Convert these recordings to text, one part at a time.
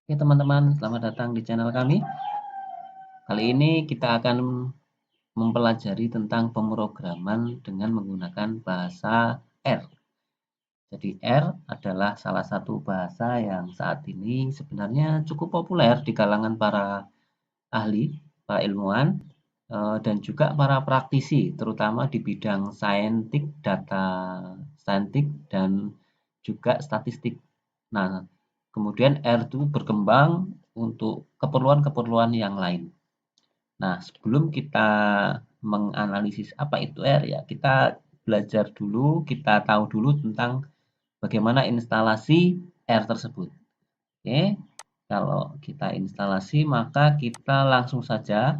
Oke teman-teman, selamat datang di channel kami. Kali ini kita akan mempelajari tentang pemrograman dengan menggunakan bahasa R. Jadi R adalah salah satu bahasa yang saat ini sebenarnya cukup populer di kalangan para ahli, para ilmuwan, dan juga para praktisi, terutama di bidang saintik, data saintik, dan juga statistik. Nah, kemudian R itu berkembang untuk keperluan-keperluan yang lain. Nah, sebelum kita menganalisis apa itu R ya, kita belajar dulu, kita tahu dulu tentang bagaimana instalasi R tersebut. Oke, kalau kita instalasi maka kita langsung saja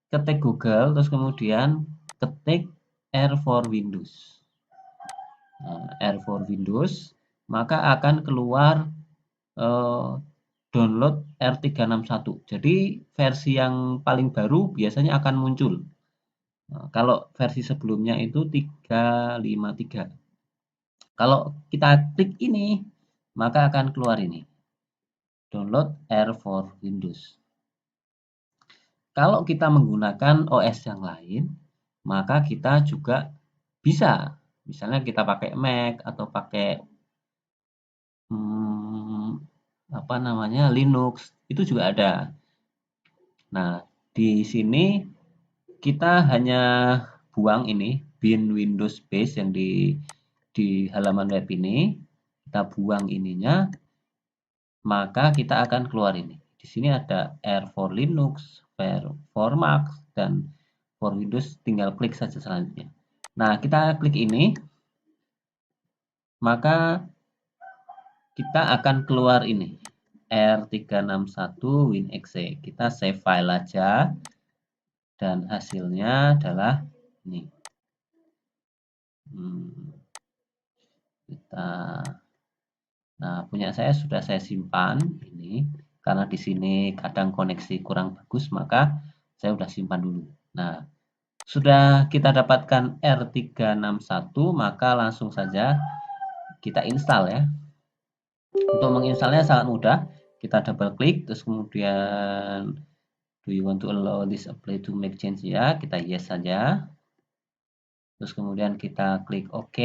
ketik Google, terus kemudian ketik R for Windows. Nah, R for Windows, maka akan keluar download R361. Jadi versi yang paling baru biasanya akan muncul. Nah, kalau versi sebelumnya itu 353. Kalau kita klik ini, maka akan keluar ini. Download R for Windows. Kalau kita menggunakan OS yang lain, maka kita juga bisa. Misalnya kita pakai Mac atau pakai apa namanya Linux, itu juga ada. Nah, di sini kita hanya buang ini bin Windows base yang di halaman web ini, kita buang ininya, maka kita akan keluar ini. Di sini ada R for Linux, R for Mac, dan for Windows, tinggal klik saja selanjutnya. Nah, kita klik ini, maka kita akan keluar ini R361 WinExe. Kita save file aja, dan hasilnya adalah ini. Nah, punya saya sudah saya simpan ini karena di sini kadang koneksi kurang bagus, maka saya sudah simpan dulu. Nah, sudah kita dapatkan R361, maka langsung saja kita install ya. Untuk menginstalnya sangat mudah. Kita double klik, terus kemudian do you want to allow this apply to make change ya, kita yes saja. Terus kemudian kita klik OK.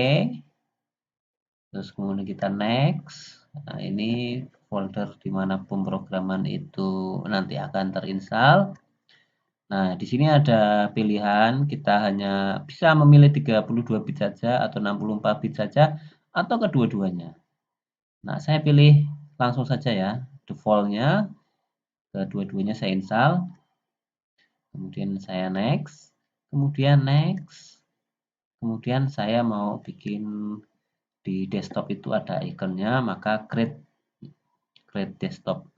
Terus kemudian kita next. Nah, ini folder di mana pemrograman itu nanti akan terinstall. Nah, di sini ada pilihan, kita hanya bisa memilih 32 bit saja atau 64 bit saja atau kedua-duanya. Nah, saya pilih langsung saja ya, default-nya kedua-duanya saya install. Kemudian saya next, kemudian next. Kemudian saya mau bikin di desktop itu ada ikonnya, maka create desktop.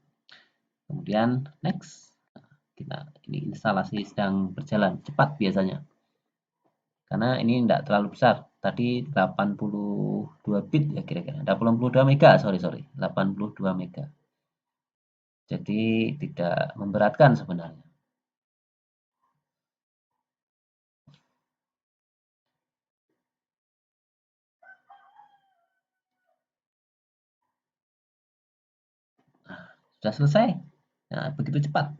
Kemudian next. Kita ini instalasi sedang berjalan cepat biasanya. Karena ini tidak terlalu besar. Tadi 82 bit ya kira-kira. 82 mega, sorry. 82 mega. Jadi tidak memberatkan sebenarnya. Sudah selesai. Nah, begitu cepat.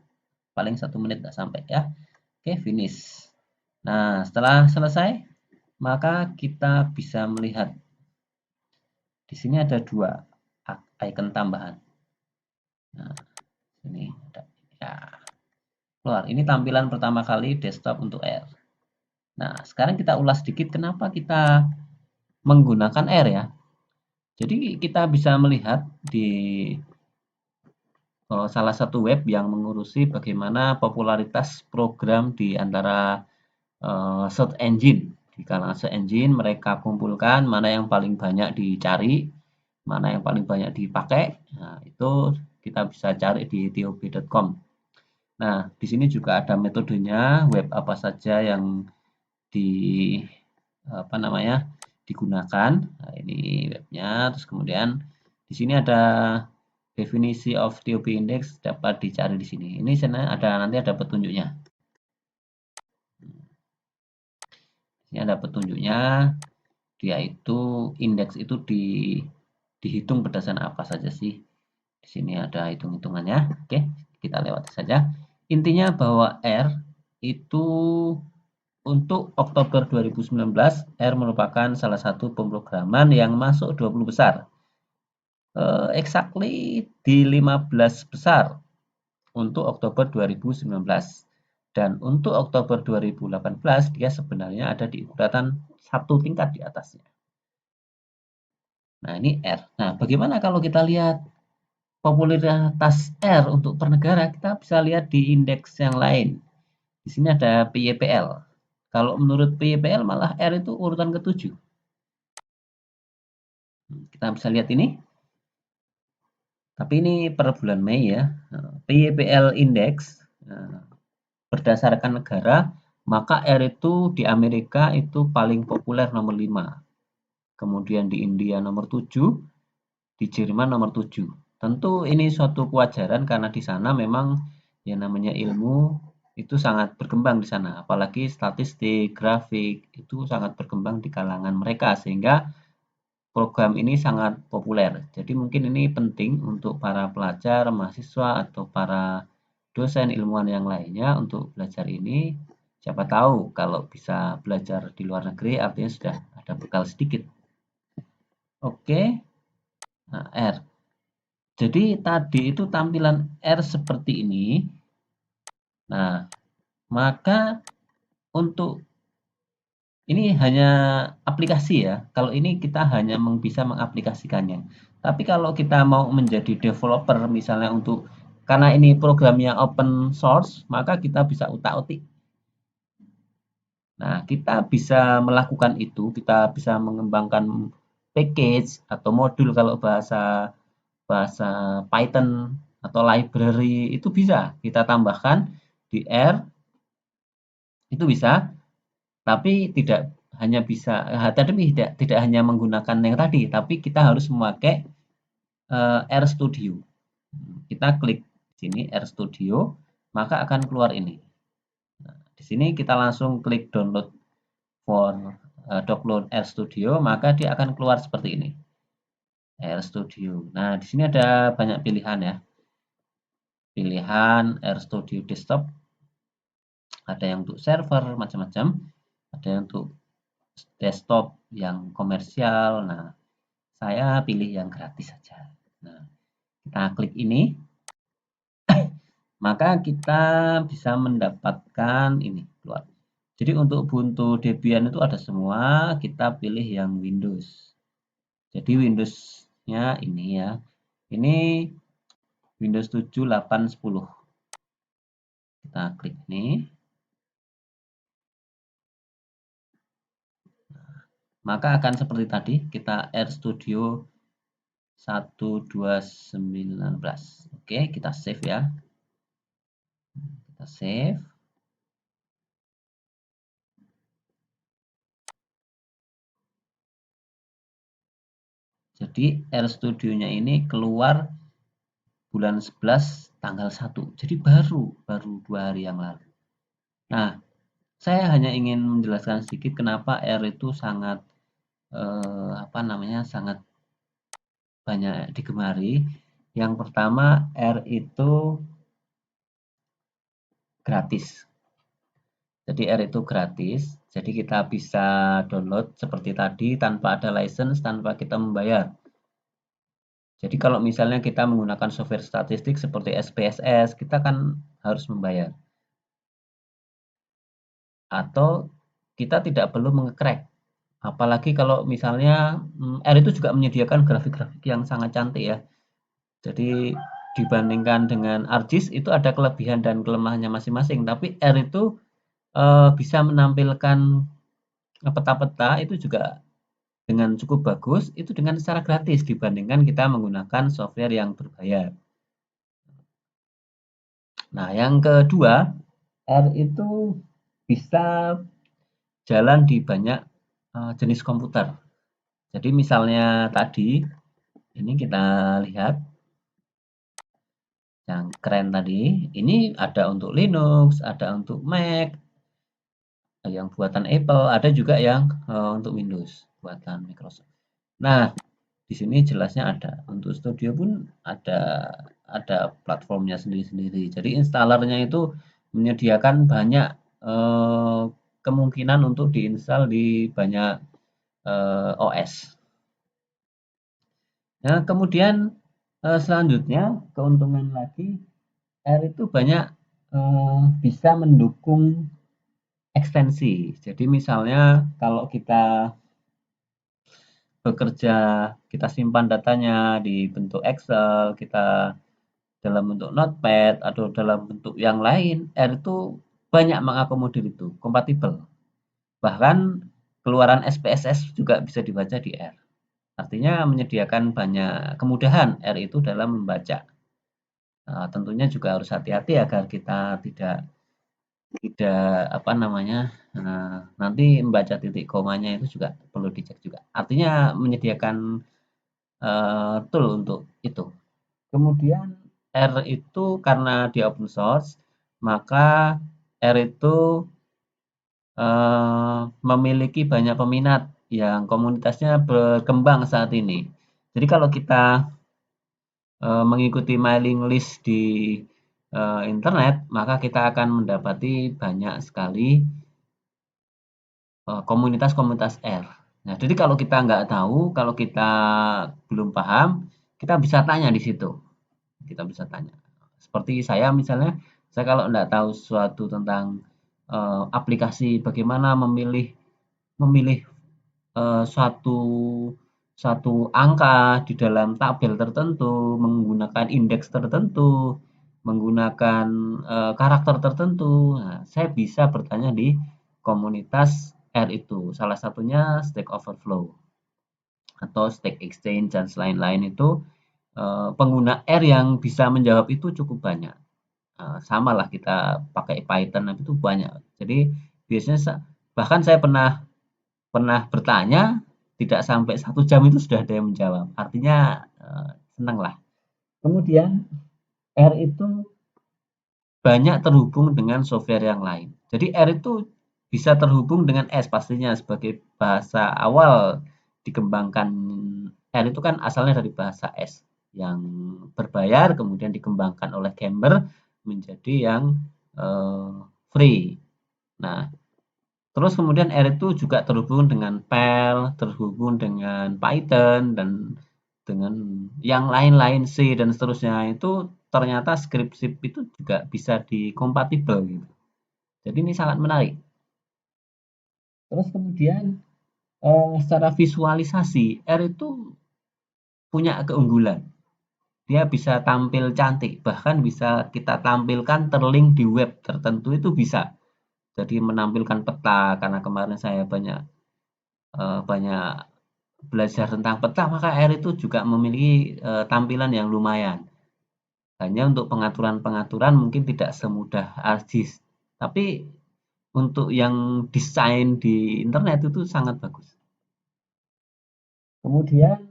Paling 1 menit tidak sampai ya. Oke, finish. Nah, setelah selesai, maka kita bisa melihat di sini ada 2 icon tambahan. Nah, ini ada ya. Keluar. Ini tampilan pertama kali desktop untuk R. Nah, sekarang kita ulas sedikit kenapa kita menggunakan R ya. Jadi kita bisa melihat di salah satu web yang mengurusi bagaimana popularitas program di antara search engine. Di kalangan search engine mereka kumpulkan mana yang paling banyak dicari, mana yang paling banyak dipakai. Nah, itu kita bisa cari di tob.com. Nah, di sini juga ada metodenya, web apa saja yang digunakan. Nah, ini webnya. Terus kemudian di sini ada definisi of TOP index dapat dicari di sini. Ini nanti ada petunjuknya. Ini ada petunjuknya. Dia itu indeks itu dihitung berdasarkan apa saja sih? Di Di sini ada hitung-hitungannya. Oke, kita lewati saja. Intinya bahwa R itu untuk Oktober 2019, R merupakan salah satu pemrograman yang masuk 20 besar. Exactly di 15 besar untuk Oktober 2019. Dan untuk Oktober 2018, dia sebenarnya ada di urutan satu tingkat di atasnya. Nah, ini R. Nah, bagaimana kalau kita lihat popularitas R untuk per negara? Kita bisa lihat di indeks yang lain. Di sini ada PYPL. Kalau menurut PYPL malah R itu urutan ke-7. Kita bisa lihat ini. Tapi ini per bulan Mei ya. PYPL Index berdasarkan negara, maka R itu di Amerika itu paling populer nomor 5. Kemudian di India nomor 7, di Jerman nomor 7. Tentu ini suatu kewajaran karena di sana memang yang namanya ilmu itu sangat berkembang di sana, apalagi statistik, grafik itu sangat berkembang di kalangan mereka sehingga program ini sangat populer. Jadi mungkin ini penting untuk para pelajar, mahasiswa atau para dosen ilmuwan yang lainnya untuk belajar ini. Siapa tahu kalau bisa belajar di luar negeri artinya sudah ada bekal sedikit. Oke. Nah, R. Jadi tadi itu tampilan R seperti ini. Nah, maka untuk ini hanya aplikasi ya. Kalau ini kita hanya bisa mengaplikasikannya. Tapi kalau kita mau menjadi developer misalnya untuk karena ini programnya open source, maka kita bisa utak-atik. Nah, kita bisa melakukan itu, kita bisa mengembangkan package atau modul kalau bahasa bahasa Python atau library itu bisa kita tambahkan di R, itu bisa, tapi tidak hanya bisa tapi tidak hanya menggunakan yang tadi, tapi kita harus memakai RStudio. Kita klik sini RStudio, maka akan keluar ini. Nah, di sini kita langsung klik download for download RStudio, maka dia akan keluar seperti ini. RStudio. Nah, di sini ada banyak pilihan ya. Pilihan RStudio Desktop. Ada yang untuk server macam-macam, ada yang untuk desktop yang komersial. Nah, saya pilih yang gratis saja. Nah, kita klik ini, maka kita bisa mendapatkan ini keluar. Jadi untuk Ubuntu Debian itu ada semua, kita pilih yang Windows. Jadi Windows-nya ini ya. Ini Windows 7, 8, 10. Kita klik ini. Maka akan seperti tadi, kita RStudio 1219. Oke, kita save ya. Kita save. Jadi RStudio-nya ini keluar bulan 11 tanggal 1. Jadi baru 2 hari yang lalu. Nah, saya hanya ingin menjelaskan sedikit kenapa R itu sangat sangat banyak digemari. Yang pertama, R itu gratis. Jadi R itu gratis, jadi kita bisa download seperti tadi tanpa ada license, tanpa kita membayar. Jadi kalau misalnya kita menggunakan software statistik seperti SPSS, kita kan harus membayar. Atau kita tidak perlu mengecrack. Apalagi kalau misalnya R itu juga menyediakan grafik-grafik yang sangat cantik ya. Jadi dibandingkan dengan ArcGIS itu ada kelebihan dan kelemahannya masing-masing. Tapi R itu bisa menampilkan peta-peta itu juga dengan cukup bagus, itu dengan secara gratis dibandingkan kita menggunakan software yang berbayar. Nah, yang kedua, R itu bisa jalan di banyak jenis komputer. Jadi misalnya tadi, ini kita lihat yang keren tadi, ini ada untuk Linux, ada untuk Mac, yang buatan Apple, ada juga yang untuk Windows buatan Microsoft. Nah, Di sini jelasnya ada. Untuk Studio pun ada platformnya sendiri-sendiri. Jadi installernya itu menyediakan banyak kemungkinan untuk diinstal di banyak OS. Nah, kemudian selanjutnya keuntungan lagi R itu banyak bisa mendukung ekstensi. Jadi misalnya kalau kita bekerja, kita simpan datanya di bentuk Excel, kita dalam bentuk Notepad atau dalam bentuk yang lain, R itu banyak mengakomodir itu, kompatibel. Bahkan keluaran SPSS juga bisa dibaca di R. Artinya menyediakan banyak kemudahan R itu dalam membaca. Tentunya juga harus hati-hati agar kita tidak tidak apa namanya nanti membaca titik komanya itu juga perlu dicek juga. Artinya menyediakan tool untuk itu. Kemudian R itu karena di open source, maka R itu memiliki banyak peminat yang komunitasnya berkembang saat ini. Jadi kalau kita mengikuti mailing list di internet, maka kita akan mendapati banyak sekali komunitas-komunitas R. Nah, jadi kalau kita nggak tahu, kalau kita belum paham, kita bisa tanya di situ. Kita bisa tanya. Seperti saya misalnya, saya kalau nggak tahu sesuatu tentang aplikasi, bagaimana memilih memilih suatu satu angka di dalam tabel tertentu, menggunakan indeks tertentu, menggunakan karakter tertentu. Nah, saya bisa bertanya di komunitas R itu. Salah satunya Stack Overflow atau Stack Exchange dan lain-lain itu pengguna R yang bisa menjawab itu cukup banyak. Sama lah kita pakai Python itu banyak. Jadi biasanya bahkan saya pernah pernah bertanya tidak sampai 1 jam itu sudah ada yang menjawab. Artinya senang lah. Kemudian R itu banyak terhubung dengan software yang lain. Jadi R itu bisa terhubung dengan S pastinya sebagai bahasa awal dikembangkan. R itu kan asalnya dari bahasa S yang berbayar kemudian dikembangkan oleh Camber menjadi yang free. Nah, terus kemudian R itu juga terhubung dengan Perl, terhubung dengan Python dan dengan yang lain-lain C dan seterusnya itu ternyata script itu juga bisa dikompatibel gitu. Jadi ini sangat menarik. Terus kemudian secara visualisasi R itu punya keunggulan. Dia bisa tampil cantik, bahkan bisa kita tampilkan terlink di web tertentu itu bisa. Jadi menampilkan peta karena kemarin saya banyak banyak belajar tentang peta, maka R itu juga memiliki tampilan yang lumayan. Hanya untuk pengaturan-pengaturan mungkin tidak semudah ArcGIS, tapi untuk yang desain di internet itu sangat bagus. Kemudian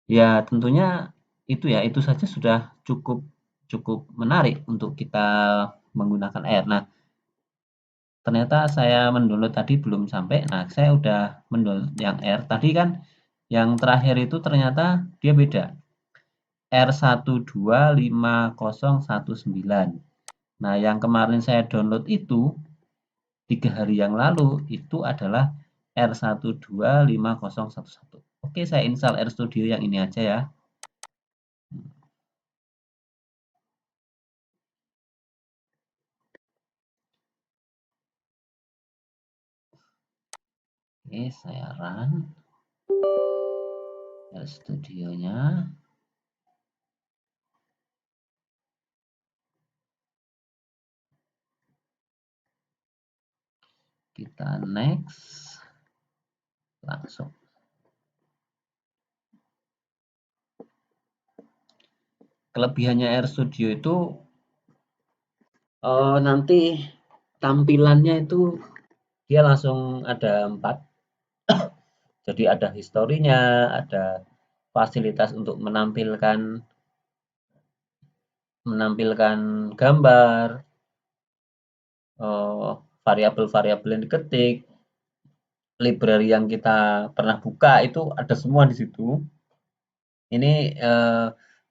ya tentunya itu saja sudah cukup cukup menarik untuk kita menggunakan R. Nah, ternyata saya mendownload tadi belum sampai. Nah, saya udah mendownload yang R. Tadi kan yang terakhir itu ternyata dia beda. R125019. Nah, yang kemarin saya download itu 3 hari yang lalu itu adalah R125011. Oke, saya install RStudio yang ini aja ya. Oke, saya run RStudionya. Kita next. Langsung. Kelebihannya RStudio itu nanti tampilannya itu dia langsung ada 4. Jadi ada historinya, ada fasilitas untuk menampilkan gambar, variabel-variabel yang diketik, library yang kita pernah buka itu ada semua di situ. Ini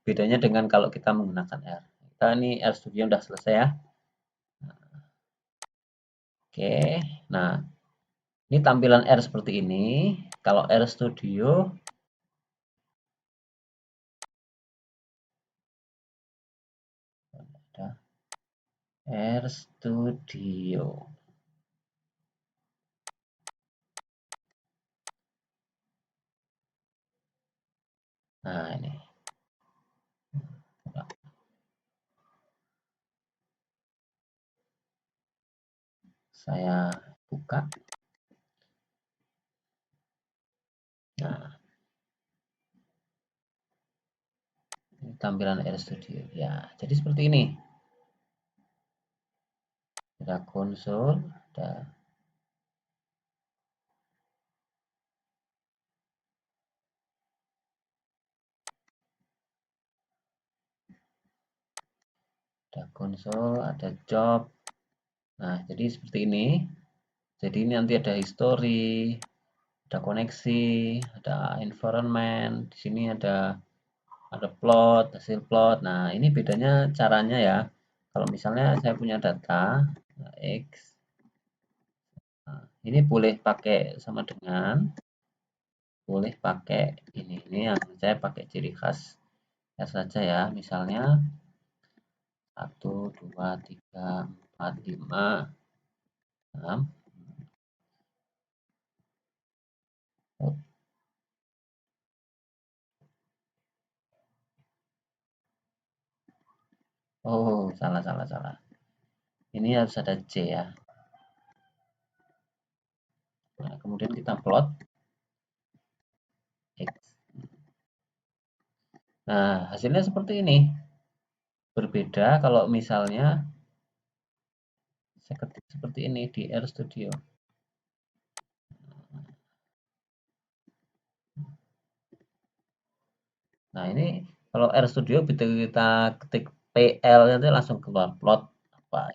bedanya dengan kalau kita menggunakan R. Kita ini RStudio udah selesai ya. Oke, nah ini tampilan R seperti ini. Kalau RStudio ada RStudio. Nah ini. Saya buka. Nah, ini tampilan RStudio. Ya, jadi seperti ini. Ada konsol, ada konsol, ada job. Nah, jadi seperti ini. Jadi ini nanti ada history, ada koneksi, ada environment. Di sini ada plot, hasil plot. Nah, ini bedanya caranya ya. Kalau misalnya saya punya data X, nah, ini boleh pakai sama dengan boleh pakai ini yang saya pakai ciri khas ya saja ya. Misalnya 1, 2, 3, 4, 5, 6. Oh, salah, salah, salah. Ini harus ada C ya. Nah, kemudian kita plot X. Nah, hasilnya seperti ini. Berbeda kalau misalnya saya ketik seperti ini di RStudio. Nah, ini kalau RStudio begitu kita ketik PL nanti langsung keluar plot apa.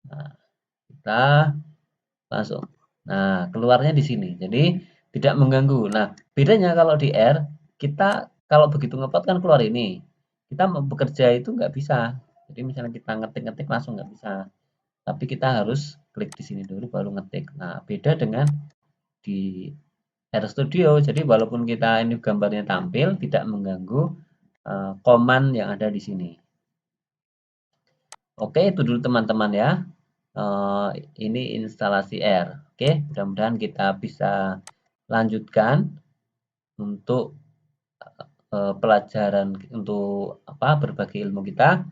Nah, kita langsung. Nah, keluarnya di sini. Jadi tidak mengganggu. Nah, bedanya kalau di R, kita kalau begitu ngeplot kan keluar ini. Kita mau bekerja itu nggak bisa. Jadi misalnya kita ngetik-ngetik langsung nggak bisa. Tapi kita harus klik di sini dulu baru ngetik. Nah, beda dengan di RStudio. Jadi walaupun kita ini gambarnya tampil, tidak mengganggu command yang ada di sini. Oke, itu dulu teman-teman ya. Ini instalasi R. Oke, mudah-mudahan kita bisa lanjutkan untuk pelajaran untuk apa berbagi ilmu kita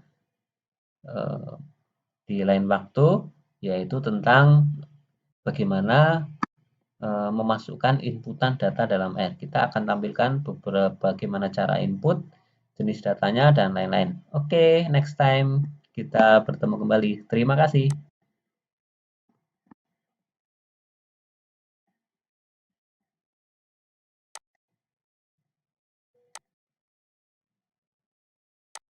di lain waktu, yaitu tentang bagaimana memasukkan inputan data dalam R. Kita akan tampilkan beberapa bagaimana cara input, jenis datanya, dan lain-lain. Oke, next time kita bertemu kembali. Terima kasih.